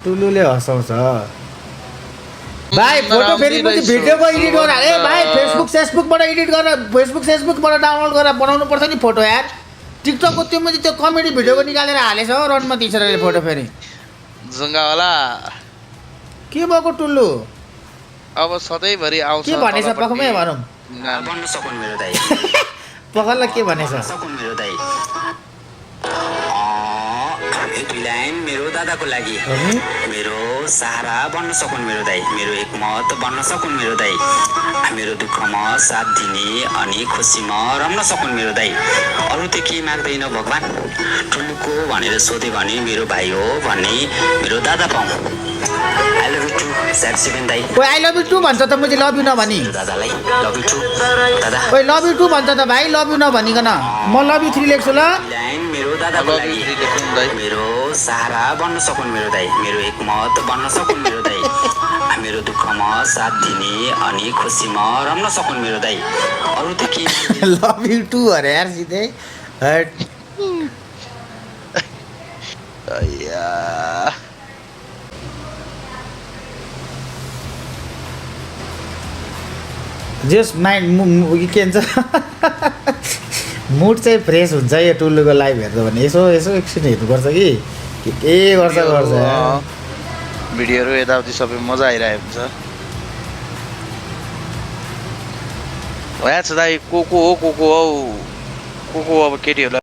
टुलुले हँसाउँछ भाइ फोटो फेरि पनि भिडियोको एडिट गर ए भाइ फेसबुकबाट एडिट गरेर फेसबुकबाट डाउनलोड गरेर बनाउनु पर्छ नि फोटो यार टिकटकको त्यो मैले त्यो कमेडी भिडियोको निकालेर हालेछ हो रणमती छोराले फोटो फेरि जुङ्गा होला के भएको टुल्लु अब सधैँभरि आउँछ के भनेछ पखमै भनौँ बन्न सकुन् मेरो दाइ पखललाई के भनेछ सकुन् मेरो दाइ एक लाइन मेरो दादाको लागि मेरो सहारा बन्न सकुन् मेरो दाइ मेरो एकमत बन्न सकुन् मेरो दाइ मेरो दुःखमा साथ दिने अनि खुसीमा रम्न सकुन् मेरो दाइ अरू त केही माग्दैन भगवान् ठुलोको भनेर सोधे भने मेरो भाइ हो भन्ने मेरो दादा पाऊँ I love you to seven दाइ ओइ आई लभ यु टु भन्छ त मैले लभ यु नभनी दादालाई लभ यु टु दादा ओइ लभ यु टु भन्छ त भाइ लभ यु नभनिकन म लभ यु 3 लेख्छु ल लाइन मेरो दादाको लागि मेरो सहारा बन्न सकुन् मेरो दाइ मेरो एकमत बन्न सकुन् मेरो दाइ मेरो दुःखमा साथ दिने अनि खुसीमा रम्न सकुन् मेरो दाइ अरू त के लभ यु टु अरे यार सिधै हट जस माइन्ड के भन्छ मुड चाहिँ फ्रेस हुन्छ यो टुल्लुको लाइभ हेर्दा भने यसो एकछिन हेर्नुपर्छ कि के गर्छ भिडियोहरू यताउति सबै मजा आइरहेको हुन्छ भइहाल्छ दाइ को हो अब केटीहरूलाई